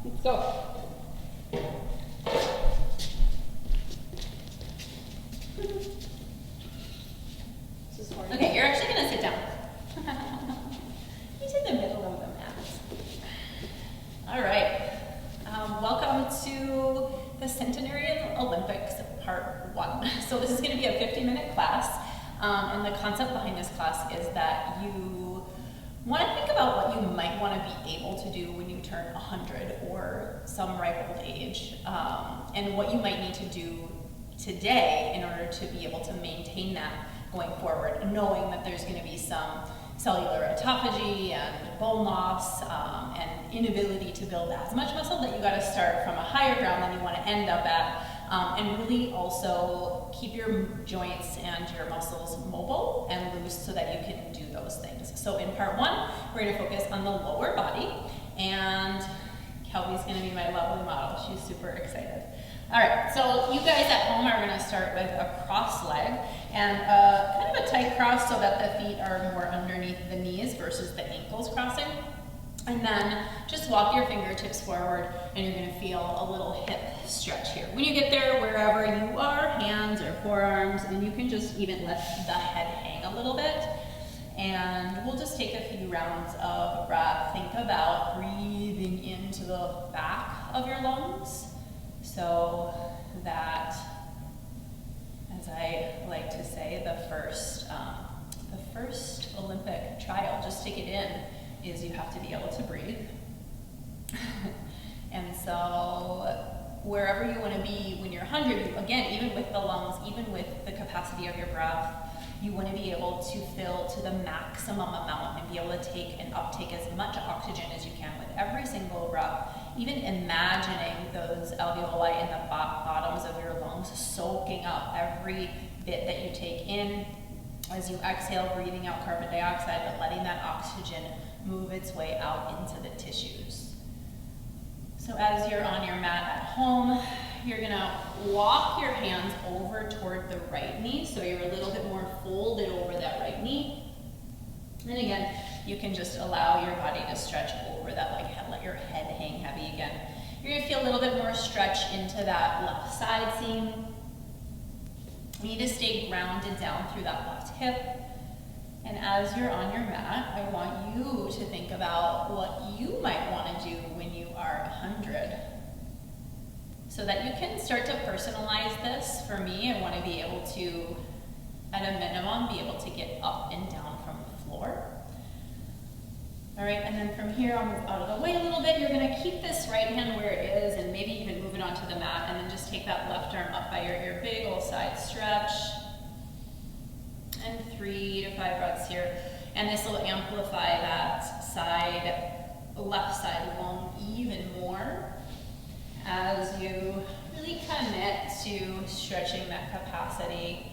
Let's go. Okay, you're actually going to sit down. He's in the middle of the mat. All right. Welcome to the Centenarian Olympics Part 1. So this is going to be a 50-minute class. And the concept behind this class is that you want to think about what you might want to be able to do when you turn 100 or some ripe old age, and what you might need to do today in order to be able to maintain that going forward, knowing that there's going to be some cellular autophagy and bone loss and inability to build as much muscle, that you got to start from a higher ground than you want to end up at, and really also keep your joints and your muscles mobile and loose so that you can do those things. So in part 1, we're going to focus on the lower body, and Kelby's going to be my lovely model. She's super excited. All right, so you guys at home are going to start with a cross leg, and kind of a tight cross so that the feet are more underneath the knees versus the ankles crossing. And then just walk your fingertips forward, and you're going to feel a little hip stretch here. When you get there, wherever you are, hands or forearms, and you can just even let the head hang a little bit. And we'll just take a few rounds of breath. Think about breathing into the back of your lungs, so that, as I like to say, the first Olympic trial, just take it in, is you have to be able to breathe. And so wherever you want to be when you're 100, again, even with the lungs, even with the capacity of your breath, you want to be able to fill to the maximum amount and be able to take and uptake as much oxygen as you can with every single breath. Even imagining those alveoli in the bottoms of your lungs soaking up every bit that you take in. As you exhale, breathing out carbon dioxide, but letting that oxygen move its way out into the tissues. So as you're on your mat at home, you're gonna walk your hands over toward the right knee, so you're a little bit more folded over that right knee. And again, you can just allow your body to stretch over that leg, let your head hang heavy again. You're gonna feel a little bit more stretch into that left side seam. You need to stay grounded down through that left hip. And as you're on your mat, I want you to think about what you might want to do when you are 100. So that you can start to personalize this. For me, I want to be able to, at a minimum, be able to get up and down from the floor. All right, and then from here, I'll move out of the way a little bit. You're gonna keep this right hand where it is, and maybe even move it onto the mat, and then just take that left arm up by your ear, big old side stretch. And 3 to 5 breaths here. And this will amplify that left side lung even more as you really commit to stretching that capacity.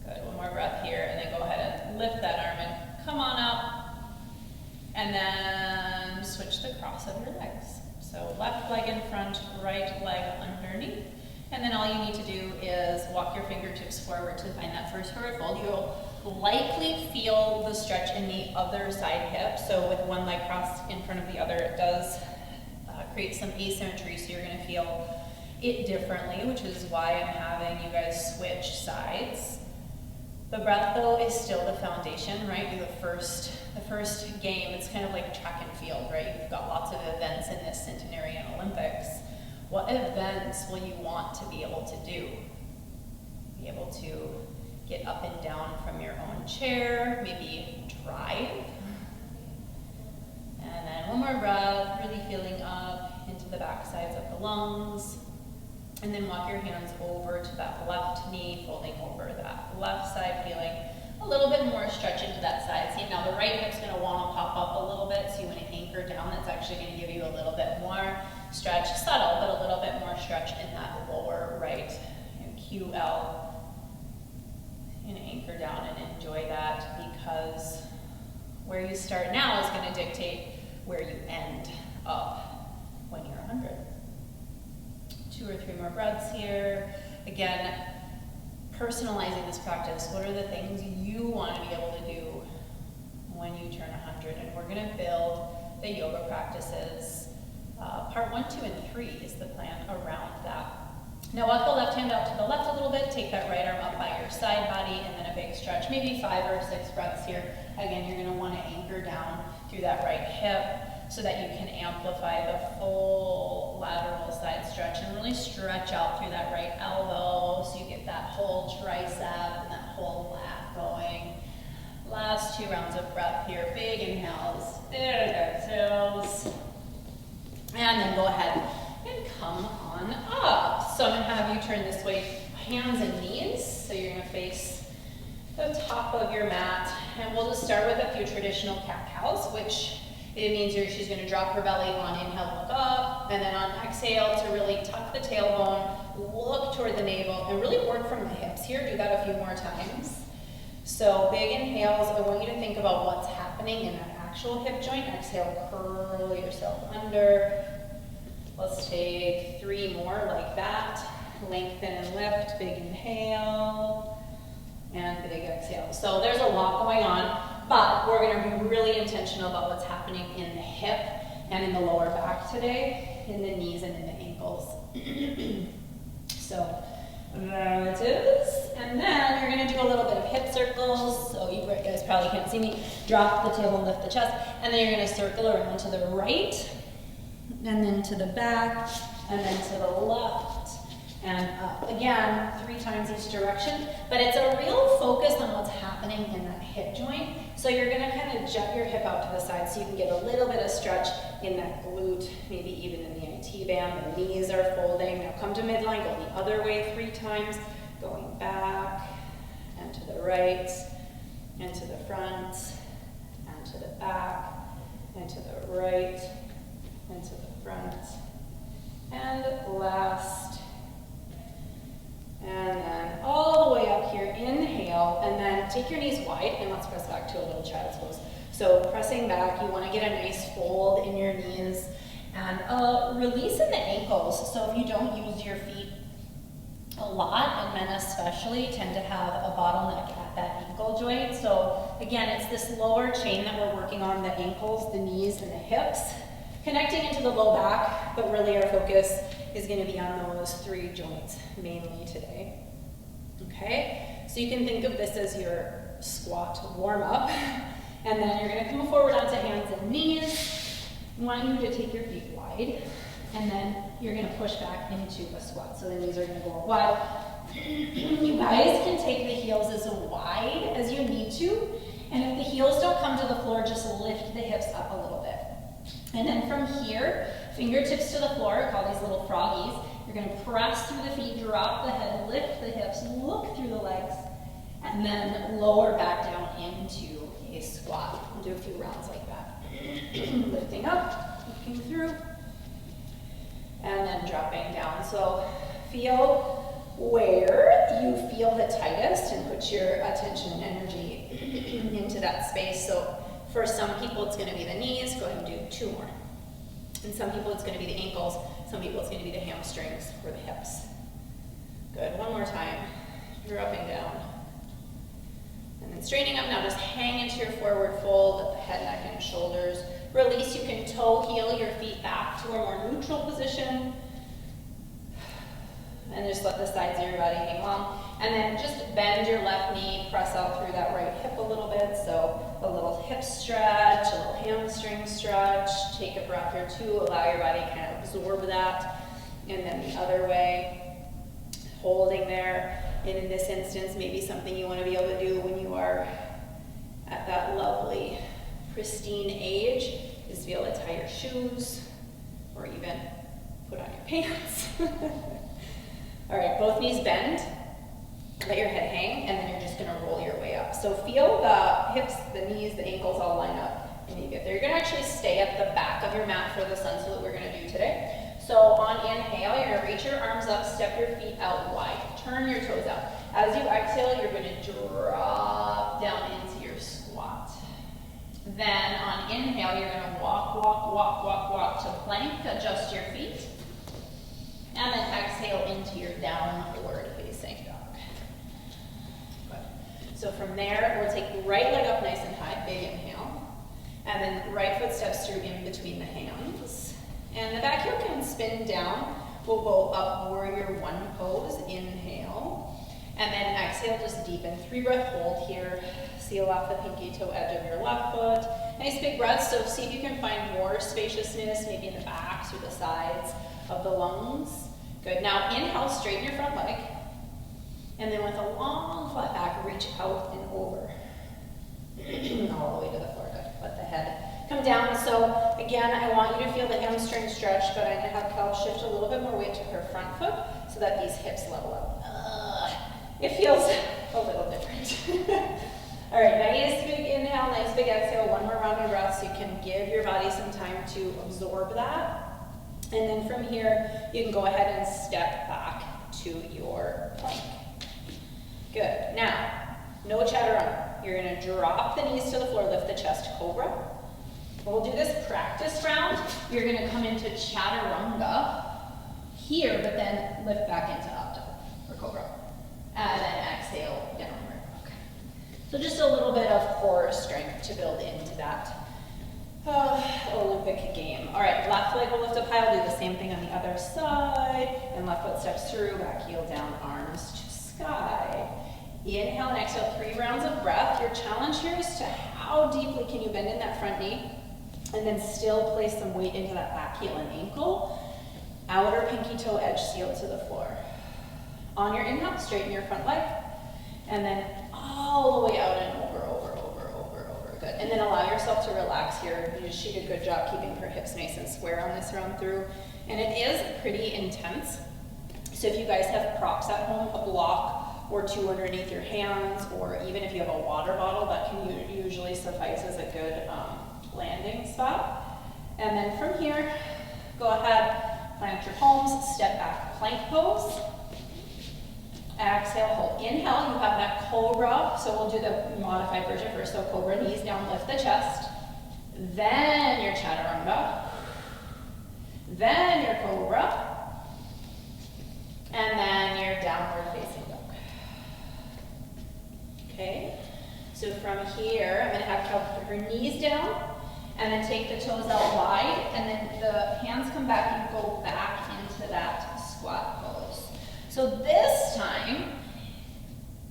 Good, one more breath here, and then go ahead and lift that arm and come on up. And then switch the cross of your legs. So left leg in front, right leg underneath. And then all you need to do is walk your fingertips forward to find that first forward fold. You'll likely feel the stretch in the other side hip. So with one leg crossed in front of the other, it does create some asymmetry, so you're going to feel it differently, which is why I'm having you guys switch sides. The breath, though, is still the foundation, right? You're the first game. It's kind of like track and field, right? You've got lots of events in this Centenarian Olympics. What events will you want to be able to do? Be able to get up and down from your own chair, maybe drive. And then one more breath, really feeling up into the back sides of the lungs. And then walk your hands over to that left knee, folding over that left side, feeling a little bit more stretch into that side seam. Now the right hip's gonna wanna pop up a little bit, so you wanna anchor down. That's actually gonna give you a little bit more stretch, subtle, but a little bit more stretch in that lower right QL. And anchor down and enjoy that, because where you start now is going to dictate where you end up when you're 100. 2 or 3 more breaths here. Again, personalizing this practice. What are the things you want to be able to do when you turn 100? And we're going to build the yoga practices. Part 1, 2, and 3 is the plan around that. Now walk the left hand out to the left a little bit, take that right arm up by your side body, and then a big stretch, maybe 5 or 6 breaths here. Again, you're gonna wanna anchor down through that right hip so that you can amplify the full lateral side stretch and really stretch out through that right elbow so you get that whole tricep and that whole lat going. Last 2 rounds of breath here, big inhales, big exhales, and then go ahead and come on up. So I'm gonna have you turn this way, hands and knees, so you're gonna face the top of your mat, and we'll just start with a few traditional cat-cows, which it means she's gonna drop her belly on inhale, look up, and then on exhale to really tuck the tailbone, look toward the navel, and really work from the hips here. Do that a few more times. So big inhales, I want you to think about what's happening in that actual hip joint. Exhale, curl yourself under. Let's take 3 more like that. Lengthen and lift, big inhale, and big exhale. So there's a lot going on, but we're gonna be really intentional about what's happening in the hip and in the lower back today, in the knees and in the ankles. So there it is. And then you're gonna do a little bit of hip circles. So you guys probably can't see me. Drop the tailbone, lift the chest, and then you're gonna circle around to the right, and then to the back, and then to the left, and up. Again, 3 times each direction, but it's a real focus on what's happening in that hip joint. So you're gonna kind of jet your hip out to the side so you can get a little bit of stretch in that glute, maybe even in the IT band. The knees are folding. Now come to midline, go the other way 3 times, going back, and to the right, and to the front, and to the back, and to the right, and to the front, and last, and then all the way up here, inhale, and then take your knees wide, and let's press back to a little child's pose. So pressing back, you want to get a nice fold in your knees, and release in the ankles. So if you don't use your feet a lot, and men especially tend to have a bottleneck at that ankle joint. So again, it's this lower chain that we're working on, the ankles, the knees, and the hips, connecting into the low back, but really our focus is going to be on those 3 joints mainly today. Okay, so you can think of this as your squat warm up, and then you're going to come forward onto hands and knees. I want you to take your feet wide, and then you're going to push back into a squat. So the knees are going to go wide. You guys can take the heels as wide as you need to, and if the heels don't come to the floor, just lift the hips up a little bit. And then from here, fingertips to the floor, call these little froggies. You're going to press through the feet, drop the head, lift the hips, look through the legs, and then lower back down into a squat. We'll do a few rounds like that. Lifting up, looking through, and then dropping down. So feel where you feel the tightest and put your attention and energy into that space. So for some people, it's going to be the knees. Go ahead and do 2 more. And some people, it's going to be the ankles. Some people, it's going to be the hamstrings or the hips. Good. 1 more time. Dropping down. And then straightening up. Now just hang into your forward fold at the head, neck, and shoulders. Release. You can toe heel your feet back to a more neutral position. And just let the sides of your body hang long. And then just bend your left knee, press out through that right hip a little bit. So a little hip stretch, a little hamstring stretch. Take a breath or 2, allow your body to kind of absorb that. And then the other way, holding there. And in this instance, maybe something you want to be able to do when you are at that lovely, pristine age is to be able to tie your shoes or even put on your pants. All right, both knees bend, let your head hang, and then you're just gonna roll your way up. So feel the hips, the knees, the ankles all line up, and you get there. You're gonna actually stay at the back of your mat for the sun so that we're gonna do today. So on inhale, you're gonna reach your arms up, step your feet out wide, turn your toes out. As you exhale, you're gonna drop down into your squat. Then on inhale, you're gonna walk to plank, adjust your feet. And then exhale into your downward facing dog. Good. So from there, we'll take right leg up nice and high, big inhale. And then right foot steps through in between the hands. And the back heel can spin down. We'll go up warrior one pose, inhale. And then exhale, just deepen. 3-breath hold here. Seal off the pinky toe edge of your left foot. Nice big breaths, so see if you can find more spaciousness, maybe in the backs or the sides of the lungs. Good, now inhale, straighten your front leg. And then with a long flat back, reach out and over. All the way to the floor, good. Let the head come down. So again, I want you to feel the hamstring stretch, but I'm gonna have Cal shift a little bit more weight to her front foot so that these hips level up. It feels a little different. All right, nice big inhale, nice big exhale. One more round of breath so you can give your body some time to absorb that. And then from here, you can go ahead and step back to your plank. Good. Now, no chaturanga. You're going to drop the knees to the floor, lift the chest, cobra. We'll do this practice round. You're going to come into chaturanga here, but then lift back into up dog or cobra. And then exhale downward. Okay. So just a little bit of core strength to build into that Olympic game. All right, left leg will lift up high. I'll do the same thing on the other side. And left foot steps through, back heel down, arms to sky. Inhale and exhale, 3 rounds of breath. Your challenge here is to how deeply can you bend in that front knee and then still place some weight into that back heel and ankle. Outer pinky toe edge sealed to the floor. On your inhale, straighten your front leg, and then all the way out and over. Good. And then allow yourself to relax here. She did a good job keeping her hips nice and square on this round through. And it is pretty intense. So if you guys have props at home, a block or 2 underneath your hands, or even if you have a water bottle, that can usually suffice as a good landing spot. And then from here, go ahead, plant your palms, step back, plank pose. Exhale, hold. Inhale, you have that cobra. So we'll do the modified version first. So cobra, knees down, lift the chest. Then your chaturanga. Then your cobra. And then your downward facing dog. Okay? So from here, I'm going to have Cal put her knees down and then take the toes out wide. And then the hands come back and go back into that squat pose. So this time,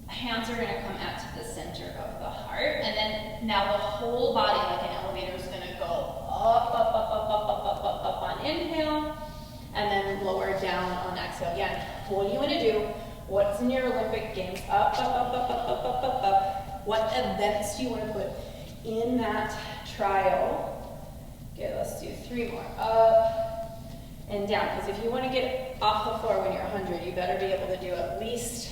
hands are going to come out to the center of the heart, and then now the whole body, like an elevator, is going to go up on inhale, and then lower down on exhale. Again, what do you want to do? What's in your Olympic Games? Up. What events do you want to put in that trial? Okay, let's do 3 more. Up and down, because if you want to get off the floor when you're 100, you better be able to do at least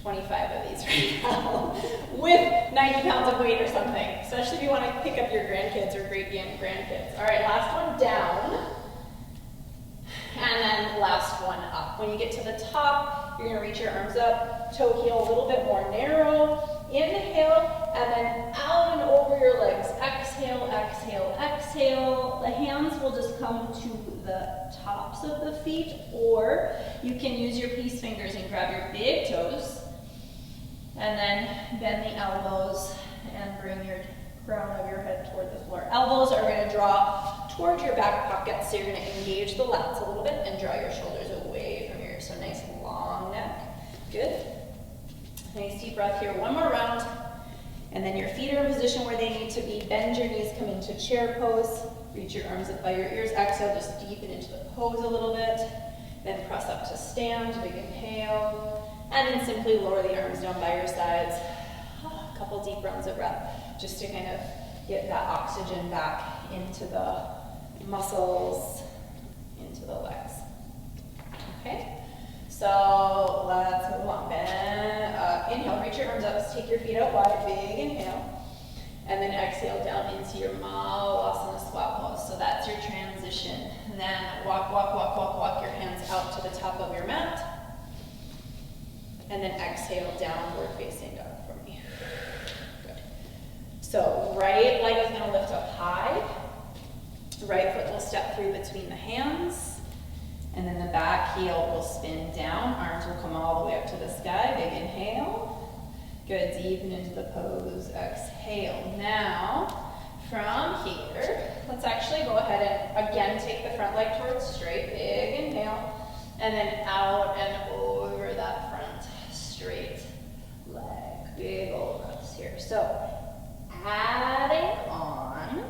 25 of these right now with 90 pounds of weight or something, especially if you want to pick up your grandkids or great-grandkids. All right, last one down, and then last one up. When you get to the top, you're going to reach your arms up, toe heel a little bit more narrow. Inhale, and then out and over your legs. Exhale, exhale, exhale. The hands will just come to the tops of the feet, or you can use your peace fingers and grab your big toes, and then bend the elbows and bring your crown of your head toward the floor. Elbows are going to draw toward your back pocket, so you're going to engage the lats a little bit and draw your shoulders away from your ears. So nice long neck. Good. Nice deep breath here. One more round. And then your feet are in position where they need to be. Bend your knees, come into chair pose. Reach your arms up by your ears. Exhale, just deepen into the pose a little bit. Then press up to stand, big inhale. And then simply lower the arms down by your sides. A couple deep rounds of breath, just to kind of get that oxygen back into the muscles, into the legs. Okay? So let's move along. Bend up. Inhale, reach your arms up. Take your feet out wide. Big inhale. And then exhale down into your Malasana squat pose. So that's your transition. Then walk your hands out to the top of your mat. And then exhale, downward facing dog for me. Good. So right leg is going to lift up high. Right foot will step through between the hands. And then the back heel will spin down. Arms will come all the way up to the sky. Big inhale. Good, deepen into the pose. Exhale. Now, From here, let's actually go ahead and again take the front leg towards straight, big inhale, and then out and over that front straight leg. Big old breaths here. So adding on.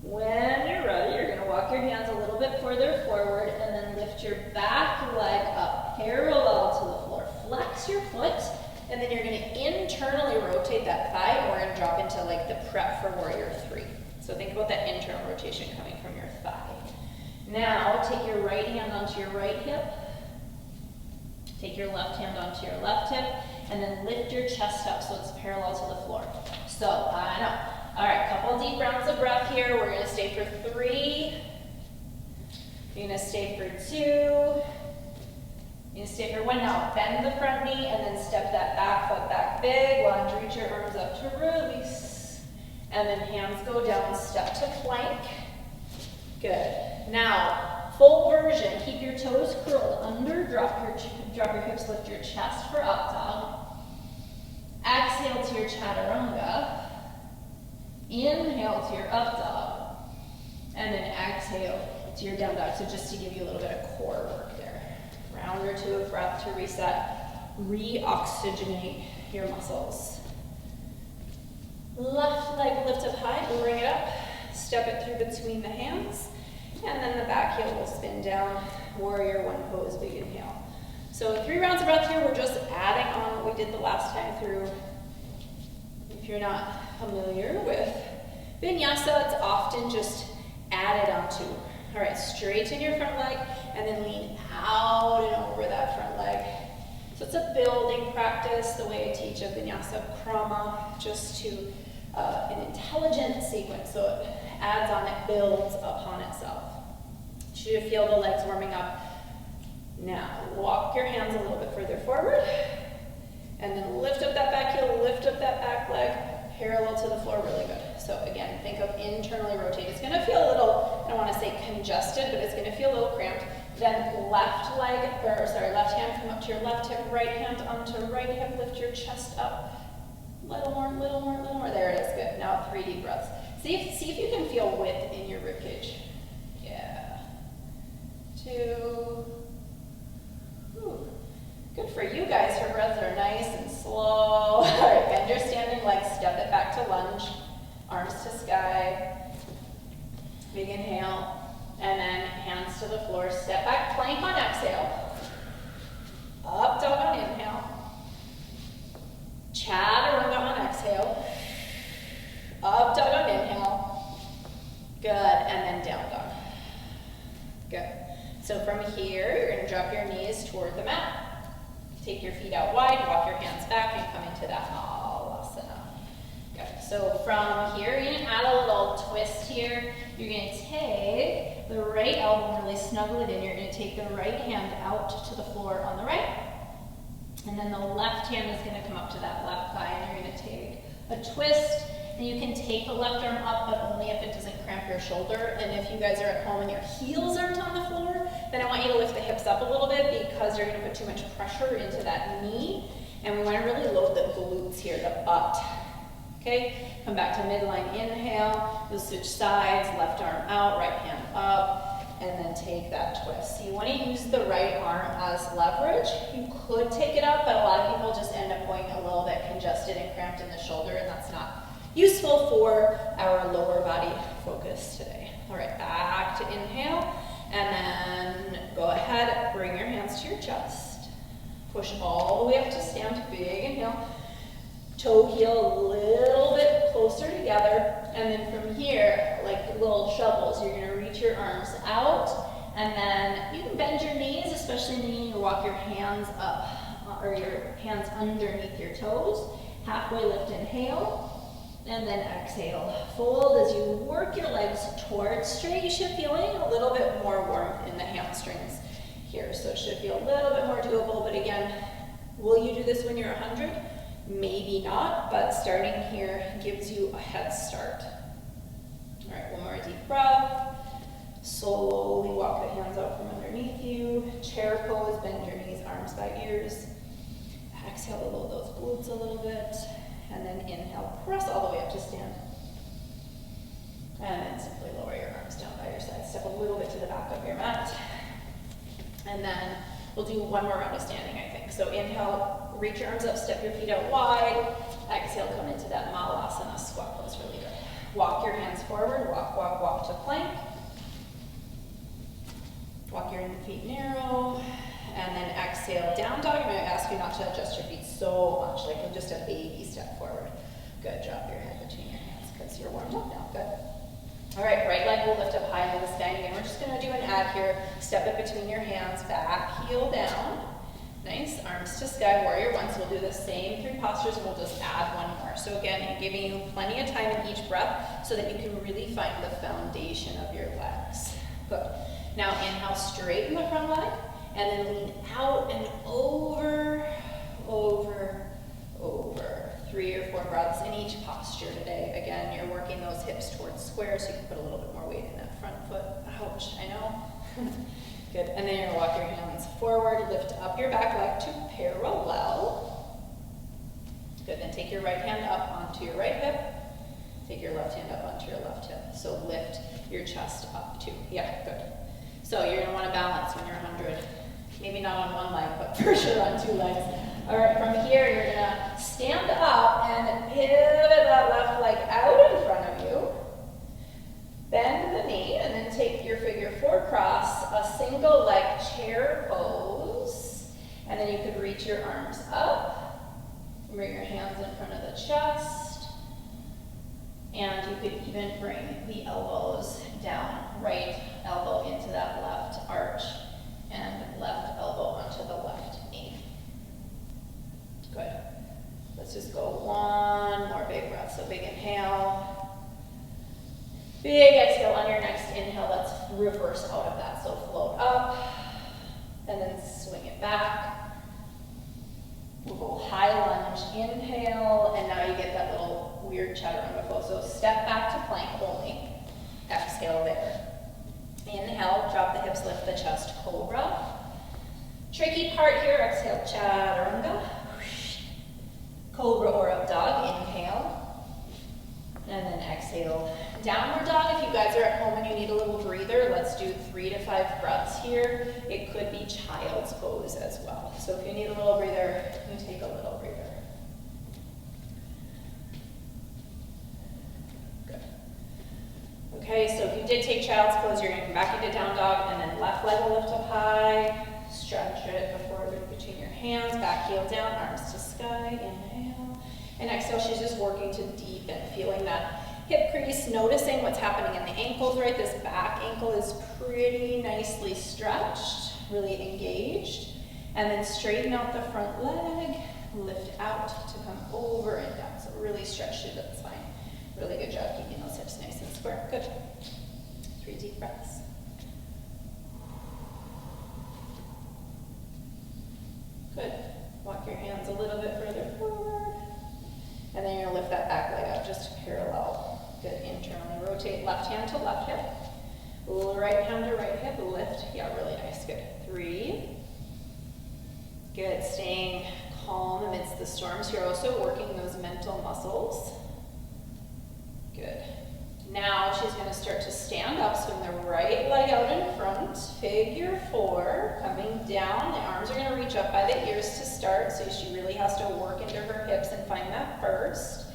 When you're ready, you're going to walk your hands a little bit further forward and then lift your back leg up parallel to the floor. Flex your foot, and then you're going to internally rotate that thigh, and we're going to drop into like the prep for warrior 3. So think about that internal rotation coming from your thigh. Now take your right hand onto your right hip, take your left hand onto your left hip, and then lift your chest up so it's parallel to the floor. So line up. All right, couple deep rounds of breath here. We're gonna stay for 3. You're gonna stay for 2. You're gonna stay for 1. Now bend the front knee and then step that back foot back big. Lunge, reach your arms up to release. And then hands go down, step to plank. Good. Now, full version. Keep your toes curled under, drop your hips, lift your chest for up dog. Exhale to your chaturanga. Inhale to your up dog, and then exhale to your down dog. So just to give you a little bit of core work there. Round or 2 of breath to reset, re-oxygenate your muscles. Left leg lift up high, bring it up, step it through between the hands, and then the back heel will spin down, warrior 1 pose, big inhale. So 3 rounds of breath here, we're just adding on what we did the last time through. If you're not familiar with vinyasa, it's often just added onto. All right, straighten your front leg and then lean out and over that front leg. So it's a building practice, the way I teach a vinyasa krama, just to an intelligent sequence. So it adds on, it builds upon itself. You should feel the legs warming up. Now, walk your hands a little bit further forward. And then lift up that back heel, lift up that back leg, parallel to the floor, really good. So again, think of internally rotate. It's gonna feel a little, I don't wanna say congested, but it's gonna feel a little cramped. Then left hand come up to your left hip, right hand onto right hip, lift your chest up. Little more, little more, little more. There it is, good. Now 3 deep breaths. See if you can feel width in your ribcage. Yeah. 2. Ooh. Good for you guys. Your breaths are nice and slow. All right, bend your standing legs, step it back to lunge, arms to sky. Big inhale, and then hands to the floor. Step back, plank on exhale. Up dog on inhale. Chaturanga on exhale. Up dog on inhale. Good, and then down dog. Good. So from here, you're going to drop your knees toward the mat. Take your feet out wide, walk your hands back, and come into that malasana. Good. So from here, you're going to add a little twist here. You're going to take the right elbow and really snuggle it in. You're going to take the right hand out to the floor on the right. And then the left hand is going to come up to that left thigh, and you're going to take a twist. And you can take the left arm up, but only if it doesn't cramp your shoulder. And if you guys are at home and your heels aren't on the floor, then I want you to lift the hips up a little bit because you're going to put too much pressure into that knee. And we want to really load the glutes here, the butt. Okay, come back to midline, inhale. You'll switch sides, left arm out, right hand up, and then take that twist. So you want to use the right arm as leverage. You could take it up, but a lot of people just end up going a little bit congested and cramped in the shoulder, and that's not useful for our lower body focus today. All right, back to inhale, and then go ahead, bring your hands to your chest. Push all the way up to stand, big inhale. Toe heel a little bit closer together, and then from here, like little shovels, you're gonna reach your arms out, and then you can bend your knees, especially when you walk your hands up, or your hands underneath your toes. Halfway lift, inhale. And then exhale, fold as you work your legs towards straight. You should feel a little bit more warmth in the hamstrings here. So it should feel a little bit more doable, but again, will you do this when you're 100? Maybe not, but starting here gives you a head start. All right, one more deep breath. Slowly walk the hands out from underneath you. Chair pose, bend your knees, arms by ears. Exhale to load those glutes a little bit. And then inhale, press all the way up to stand. And then simply lower your arms down by your side. Step a little bit to the back of your mat. And then we'll do one more round of standing, I think. So inhale, reach your arms up, step your feet out wide. Exhale, come into that malasana squat pose, really good. Walk your hands forward, walk, walk, walk to plank. Walk your feet narrow. And then exhale, down dog. I'm going to ask you not to adjust your feet so much, like just a baby step forward. Good, drop your head between your hands because you're warmed up now, good. All right, right leg will lift up high into the sky. Again, we're just going to do an add here. Step it between your hands, back, heel down. Nice, arms to sky, warrior one. So we'll do the same 3 postures and we'll just add one more. So again, giving you plenty of time in each breath so that you can really find the foundation of your legs. Good. Now inhale, straighten the front leg, and then lean out and over, over, over. 3 or 4 breaths in each posture today. Again, you're working those hips towards square, so you can put a little bit more weight in that front foot. Ouch, I know. Good, and then you're gonna walk your hands forward, lift up your back leg to parallel. Good, then take your right hand up onto your right hip. Take your left hand up onto your left hip. So lift your chest up too. Yeah, good. So you're gonna wanna balance when you're 100. Maybe not on one leg, but for sure on 2 legs. All right, from here, you're gonna stand up and pivot that left leg out in front of you. Bend the knee, and then take your figure 4 cross, a single leg chair pose. And then you could reach your arms up, bring your hands in front of the chest. And you could even bring the elbows down, right elbow into that left arch, and left elbow onto the left knee. Good. Let's just go one more big breath. So big inhale. Big exhale on your next inhale. Let's reverse out of that. So float up and then swing it back. We'll go high lunge, inhale, and now you get that little weird chaturanga pose. So step back to plank only. Exhale there. Inhale, drop the hips, lift the chest, cobra. Tricky part here, exhale, chaturanga. Cobra or up dog, inhale. And then exhale, downward dog. If you guys are at home and you need a little breather, let's do 3 to 5 breaths here. It could be child's pose as well. So if you need a little breather, you take a little breather. Good. Okay, so if you did take child's pose, you're going to come back into down dog, and then left leg will lift up high. Stretch it before between your hands, back heel down, arms to sky, inhale. And exhale, she's just working to deepen, feeling that hip crease, noticing what's happening in the ankles, right? This back ankle is pretty nicely stretched, really engaged. And then straighten out the front leg, lift out to come over and down. So really stretch through the spine. Really good job keeping those hips nice and square. Good. 3 deep breaths. Good. Walk your hands a little bit further forward. And then you're gonna lift that back leg out just parallel. Good. Internally rotate left hand to left hip. Right hand to right hip. Lift. Yeah, really nice. Good. 3. Good. Staying calm amidst the storms. You're also working those mental muscles. Good. Now she's going to start to stand up, swing the right leg out in front, figure 4, coming down. The arms are going to reach up by the ears to start, so she really has to work into her hips and find that first.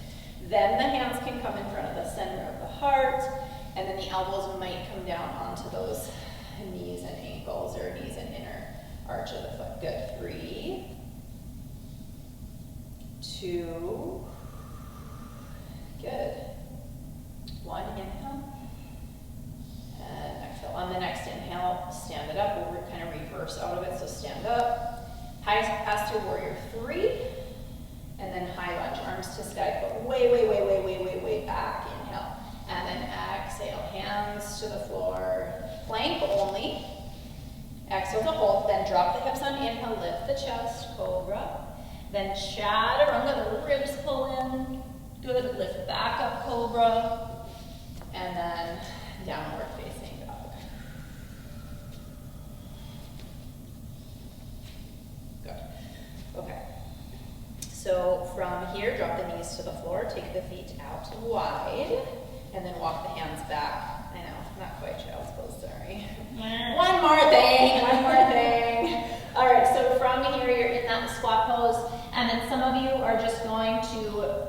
Then the hands can come in front of the center of the heart, and then the elbows might come down onto those knees and ankles, or knees and inner arch of the foot. Good. 3, 2, good. 1, inhale, and exhale. On the next inhale, stand it up. We'll kind of reverse out of it, so stand up. High pass to warrior 3, and then high lunge, arms to sky, foot way back. Inhale, and then exhale, hands to the floor, plank only. Exhale to hold, then drop the hips on inhale, lift the chest, cobra. Then chaturanga, the ribs pull in. Good, lift back up, cobra. And then downward facing dog. Good. Okay. So from here, drop the knees to the floor, take the feet out wide. and then walk the hands back. I know, not quite child's pose, sorry. One more thing. All right, so from here, you're in that squat pose, and then some of you are just going to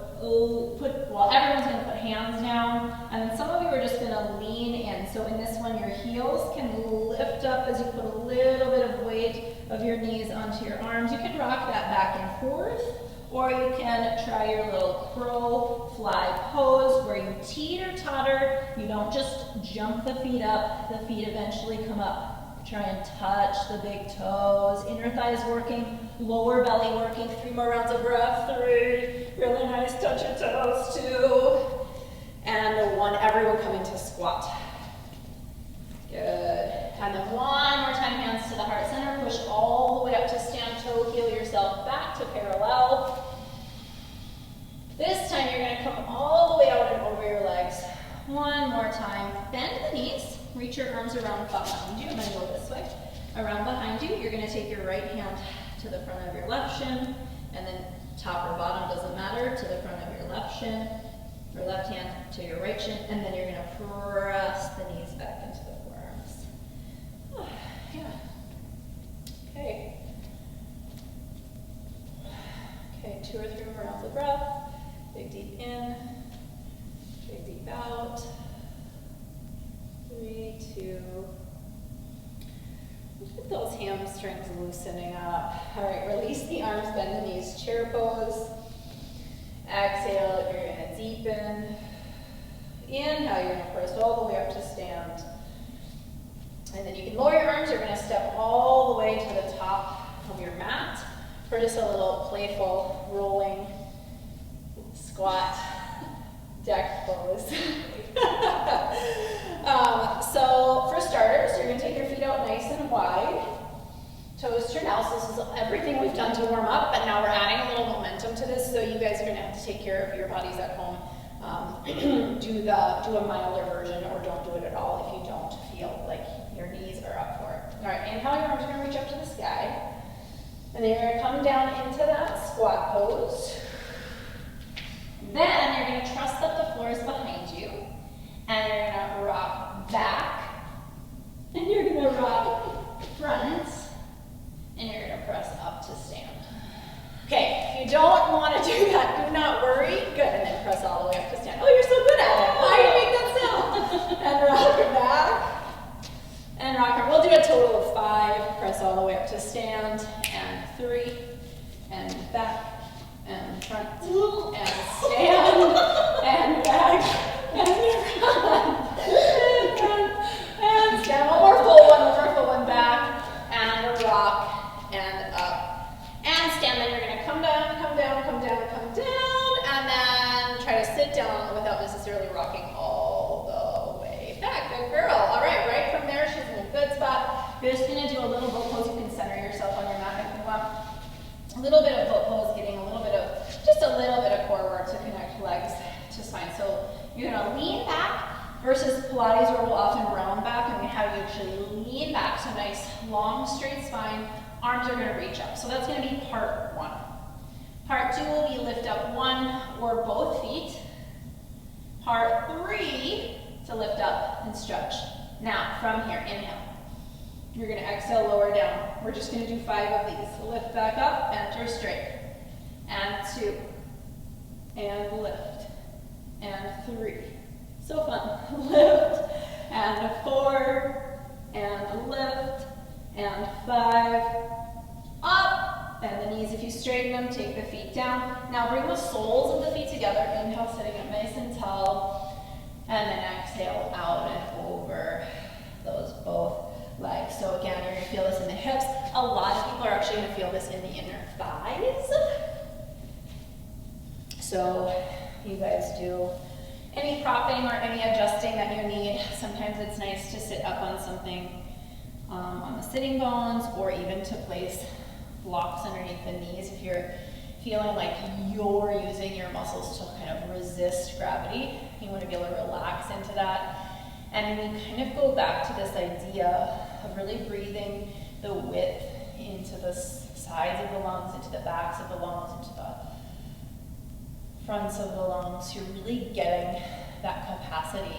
everyone's going to put hands down, and then some of you are just going to lean in. So in this one, your heels can lift up as you put a little bit of weight of your knees onto your arms. You can rock that back and forth, or you can try your little crow fly pose where you teeter-totter. You don't just jump the feet up, the feet eventually come up. Try and touch the big toes, inner thighs working, lower belly working. 3 more rounds of breath. 3, really nice, touch your toes. 2, and 1, everyone come into squat. Good, and then one more time, hands to the heart center, push all the way up to stand, toe heel yourself back to parallel. This time you're gonna come all the way out and over your legs. One more time, bend the knees. Reach your arms around behind you. I'm going to go this way. Around behind you, you're going to take your right hand to the front of your left shin, and then top or bottom, doesn't matter, to the front of your left shin, or left hand to your right shin, and then you're going to press the knees back into the forearms. Oh, yeah. Okay. Okay, 2 or 3 more rounds of breath. Big deep in, big deep out. 3, 2. Get those hamstrings loosening up. All right, release the arms, bend the knees, chair pose. Exhale, you're gonna deepen. Inhale, you're gonna press all the way up to stand. And then you can lower your arms, you're gonna step all the way to the top of your mat for just a little playful rolling squat deck pose. So for starters, you're going to take your feet out nice and wide. Toes turn out. So this is everything we've done to warm up, but now we're adding a little momentum to this, so you guys are going to have to take care of your bodies at home. Do a milder version, or don't do it at all if you don't feel like your knees are up for it. All right, inhale, your arms are going to reach up to the sky. And then you're going to come down into that squat pose. Then you're going to trust that the floor is behind you. And you're going to rock back, and you're going to rock front, and you're going to press up to stand. Okay, if you don't want to do that, do not worry. Good, and then press all the way up to stand. Oh, you're so good at it. Why do you make that sound? And rock it back, and rock it. We'll do a total of 5. Press all the way up to stand, and 3, and back, and front, and stand, and back. And stand. One more full one back, and rock, and up, and stand. Then you're going to come down, and then try to sit down without necessarily rocking all the way back. Good girl. All right, right from there, she's in a good spot. You're just going to do a little boat pose. You can center yourself on your mat if you want. A little bit of boat pose, getting just a little bit of core work to connect legs to spine. So you're going to lean back versus Pilates, where we'll often round back, and we have you actually lean back. So nice, long, straight spine. Arms are going to reach up. So that's going to be part 1. Part 2 will be lift up 1 or both feet. Part 3 to lift up and stretch. Now, from here, inhale. You're going to exhale, lower down. We're just going to do 5 of these. So lift back up, enter straight. And 2. And lift. And 3. So fun. Lift. And 4. And lift. And 5. Up. And the knees, if you straighten them, take the feet down. Now bring the soles of the feet together. Inhale, sitting up nice and tall. And then exhale out and over those both legs. So again, you're going to feel this in the hips. A lot of people are actually going to feel this in the inner thighs. So you guys do any propping or any adjusting that you need. Sometimes it's nice to sit up on something on the sitting bones, or even to place blocks underneath the knees if you're feeling like you're using your muscles to kind of resist gravity. You want to be able to relax into that. And we kind of go back to this idea of really breathing the width into the sides of the lungs, into the backs of the lungs, into the fronts of the lungs. You're really getting that capacity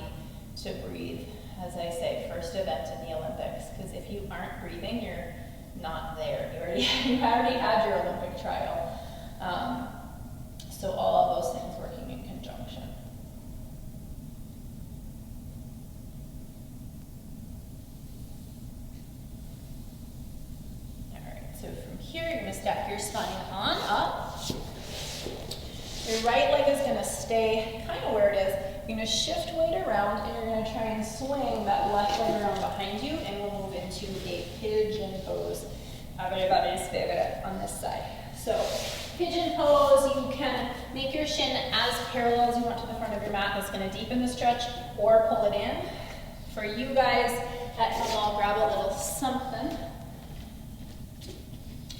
to breathe. As I say, first event in the Olympics, because if you aren't breathing, you're not there. You already had your Olympic trial. So all of those things working in conjunction. All right, so from here, you're gonna stack your spine on up. Your right leg is gonna stay kind of where it is. You're gonna shift weight around, and you're gonna try and swing that left leg around behind you, and we'll move into a pigeon pose. Everybody's favorite on this side. So, pigeon pose, you can make your shin as parallel as you want to the front of your mat. That's gonna deepen the stretch, or pull it in. For you guys at home, I'll grab a little something.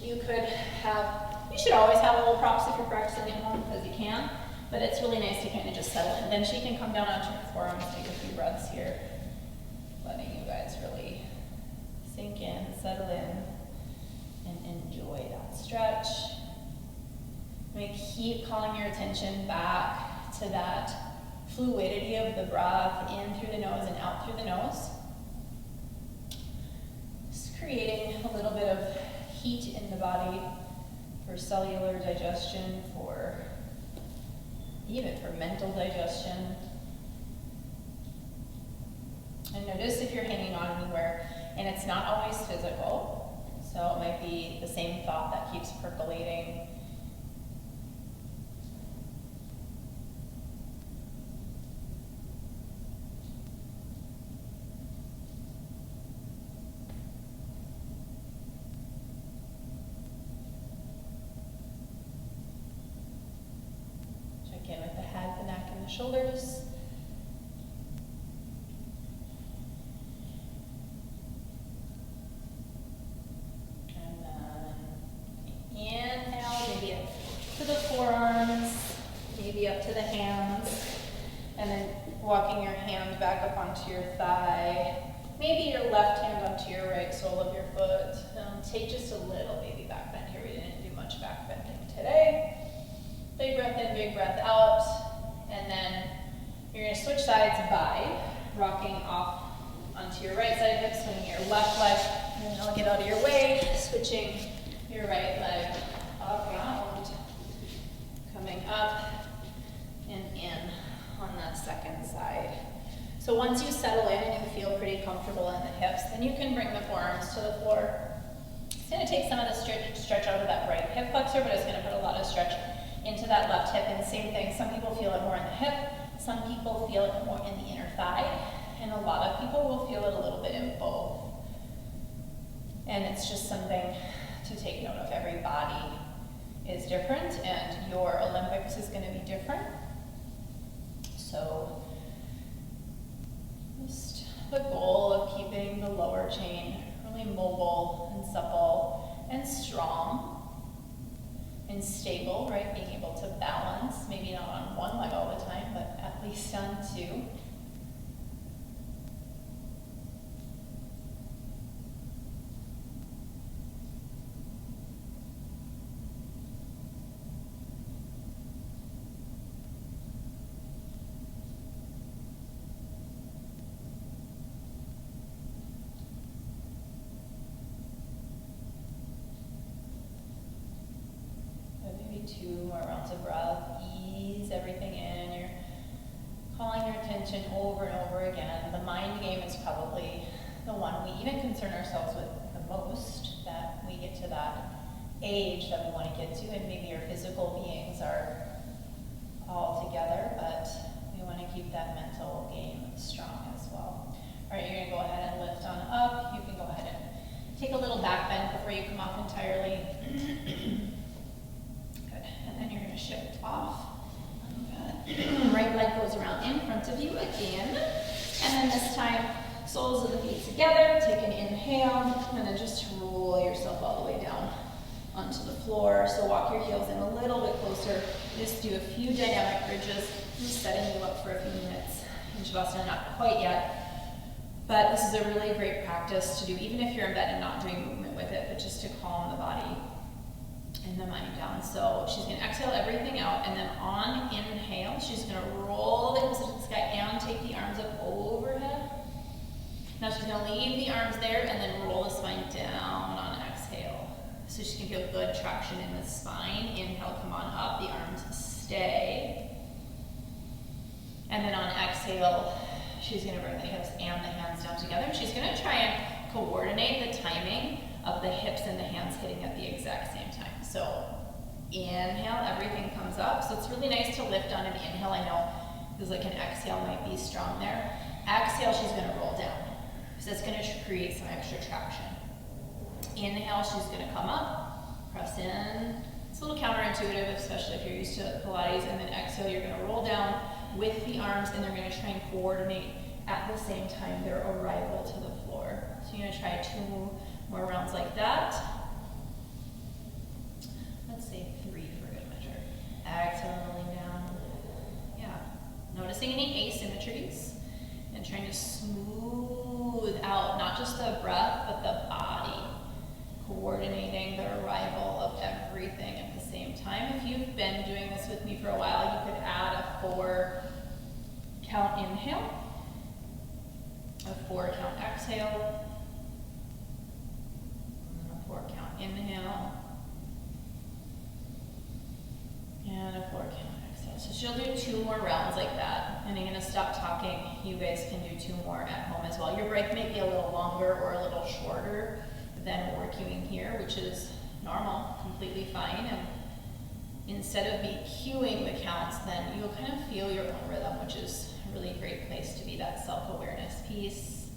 You should always have a little props if you're practicing at home, because you can. But it's really nice to kind of just settle in. Then she can come down onto your forearms, take a few breaths here, letting you guys really sink in, settle in, and enjoy that stretch. I'm going to keep calling your attention back to that fluidity of the breath, in through the nose and out through the nose. Just creating a little bit of heat in the body for cellular digestion, even for mental digestion. And notice if you're hanging on anywhere, and it's not always physical, so it might be the same thought that keeps percolating. Check in with the head, the neck, and the shoulders. Up to the hands, and then walking your hand back up onto your thigh, maybe your left hand onto your right sole of your foot. Take just a little baby back bend here. We didn't do much back bending today. Big breath in, big breath out, and then you're going to switch sides by rocking off onto your right side hip, swinging your left leg, and then I'll get out of your way, switching your right leg around, coming up and in on that second side. So once you settle in and you feel pretty comfortable in the hips, then you can bring the forearms to the floor. It's going to take some of the stretch out of that right hip flexor, but it's going to put a lot of stretch into that left hip. And same thing, some people feel it more in the hip, some people feel it more in the inner thigh, and a lot of people will feel it a little bit in both. And it's just something to take note of. Every body is different, and your Olympics is going to be different. So just the goal of keeping the lower chain really mobile and supple and strong and stable, right? Being able to balance, maybe not on one leg all the time, but at least on two. Two more rounds of breath, ease everything in. You're calling your attention over and over again. The mind game is probably the one we even concern ourselves with the most, that we get to that age that we want to get to, and maybe our physical beings are all together, but we want to keep that mental game strong as well. All right, you're going to go ahead and lift on up. You can go ahead and take a little back bend before you come off entirely. And then you're going to shift off. Right leg goes around in front of you again. And then this time, soles of the feet together. Take an inhale, and then just roll yourself all the way down onto the floor. So walk your heels in a little bit closer. Just do a few dynamic bridges. Just setting you up for a few minutes. In Shavasana, not quite yet. But this is a really great practice to do, even if you're in bed and not doing movement with it, but just to calm the body. and the mind down. So she's gonna exhale everything out, and then on inhale, she's gonna roll the hips into the sky and take the arms up overhead. Now she's gonna leave the arms there and then roll the spine down on exhale. So she can feel good traction in the spine. Inhale, come on up, the arms stay. And then on exhale, she's gonna bring the hips and the hands down together. She's gonna try and coordinate the timing of the hips and the hands hitting at the exact same time. So inhale, everything comes up. So it's really nice to lift on an inhale. I know there's like an exhale might be strong there. Exhale, she's gonna roll down. So it's gonna create some extra traction. Inhale, she's gonna come up, press in. It's a little counterintuitive, especially if you're used to Pilates. And then exhale, you're gonna roll down with the arms, and they're gonna try and coordinate at the same time their arrival to the floor. So you're gonna try 2 more rounds like that. Let's say 3 for good measure. Exhale, rolling down. Yeah. Noticing any asymmetries and trying to smooth out not just the breath, but the body. Coordinating the arrival of everything at the same time. If you've been doing this with me for a while, you could add a 4 count inhale, a 4 count exhale, and a 4 count inhale, and a 4 count exhale. So she'll do 2 more rounds like that, and I'm going to stop talking. You guys can do 2 more at home as well. Your break may be a little longer or a little shorter than what we're cueing here, which is normal, completely fine. And instead of me cueing the counts, then you'll kind of feel your own rhythm, which is a really great place to be, that self-awareness piece.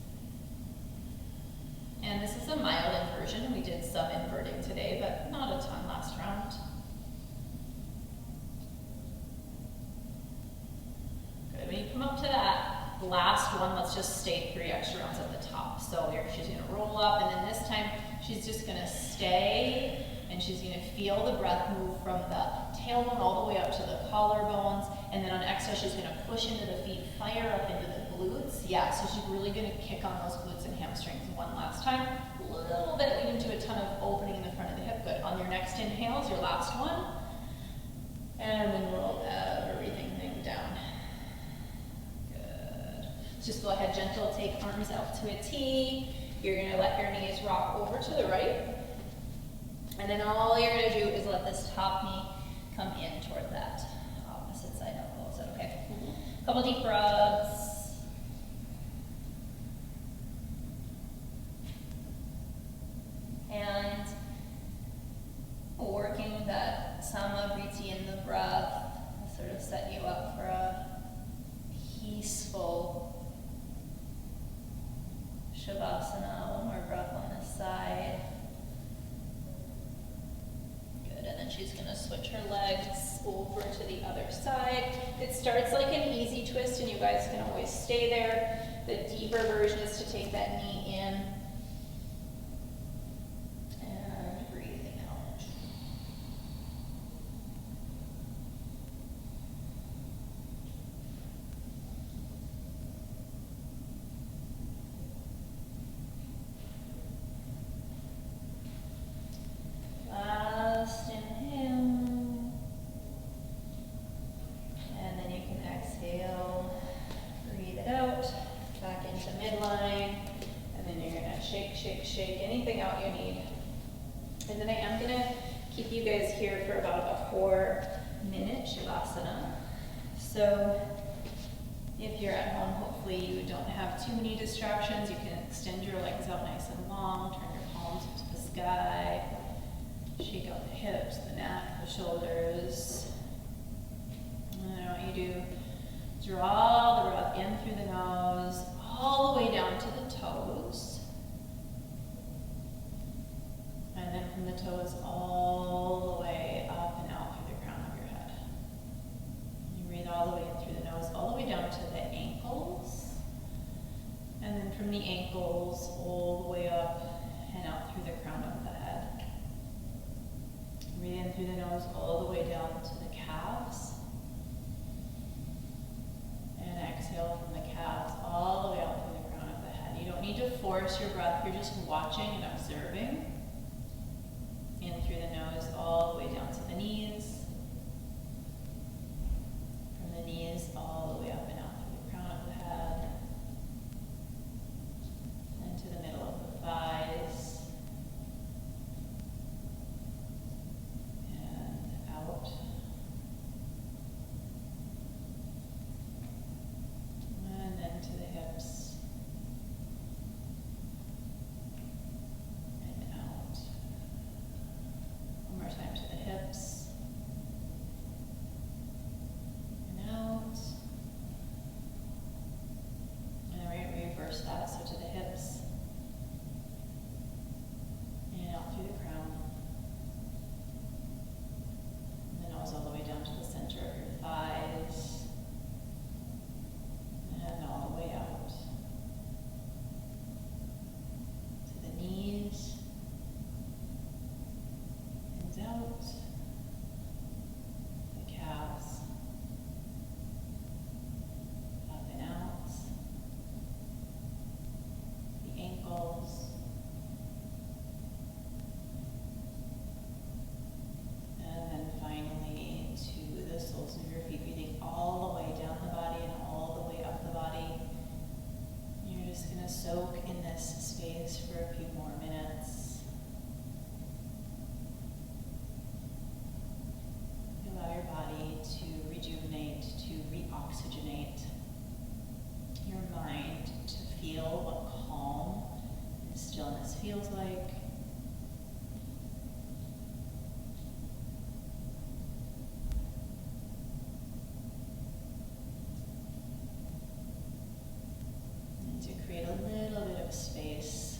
And this is a mild inversion. We did some inverting today, but not a ton last round. Good. When you come up to that last one, let's just stay 3 extra rounds at the top. So here she's going to roll up, and then this time she's just going to stay, and she's going to feel the breath move from the tailbone all the way up to the collarbones, and then on exhale she's going to push into the feet, fire up into the glutes. Yeah, so she's really going to kick on those glutes and hamstrings one last time. A little bit leading to a ton of opening in the front of the hip. Good. On your next inhale is your last one, and then roll everything down. Just go ahead, gentle, take arms out to a T. You're gonna let your knees rock over to the right. And then all you're gonna do is let this top knee come in toward that opposite side elbow. Is that okay? Mm-hmm. Couple deep breaths. And working that samavriti in the breath will sort of set you up for a peaceful Shavasana. One more breath on this side. Good, and then she's gonna switch her legs over to the other side. It starts like an easy twist, and you guys can always stay there. The deeper version is to take that knee in and breathing out. Last inhale, and then you can exhale, breathe it out, back into midline, and then you're gonna shake, shake, shake, anything out you need. And then I am gonna keep you guys here for about a 4-minute Shavasana. So if you're at home, hopefully you don't have too many distractions. You can extend your legs out nice and long, turn your palms to the sky. Shake out the hips, the neck, the shoulders. And then what you do, draw the breath in through the nose, all the way down to the toes. And then from the toes all the way up and out through the crown of your head. You breathe all the way in through the nose, all the way down to the ankles. And then from the ankles all the way up and out through the crown of the head. Breathe in through the nose all the way down to the calves. And exhale from the calves all the way out through the crown of the head. You don't need to force your breath, you're just watching and observing. In through the nose, all the way down to the knees. From the knees, all the way up and out through the crown of the head. Into the middle of the thighs. And out. And then to the hips. And out. One more time to the hips. And out. And then we're going to reverse that, so to the hips. And out through the crown. And the nose all the way down to the center of your thighs. And all the way out. To the knees. And out. The calves. Up and out. The ankles. And then finally to the soles of your feet, breathing all the way down the body and all the way up the body. You're just going to soak in this space for a few more minutes. Allow your body to rejuvenate, to reoxygenate. Your mind to feel what calm and stillness feels like. And to create a little bit of space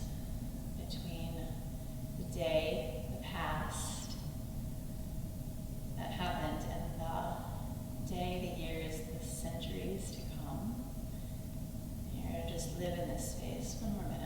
between the day, the past that happened, and the day, the years, the centuries to come. Here, just live in this space. One more minute.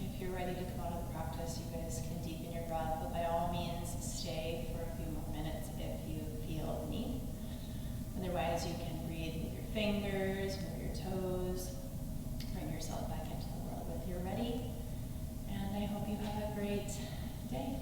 If you're ready to come out of the practice, you guys can deepen your breath, but by all means, stay for a few more minutes if you feel the need. Otherwise, you can breathe with your fingers, move your toes, bring yourself back into the world if you're ready. And I hope you have a great day.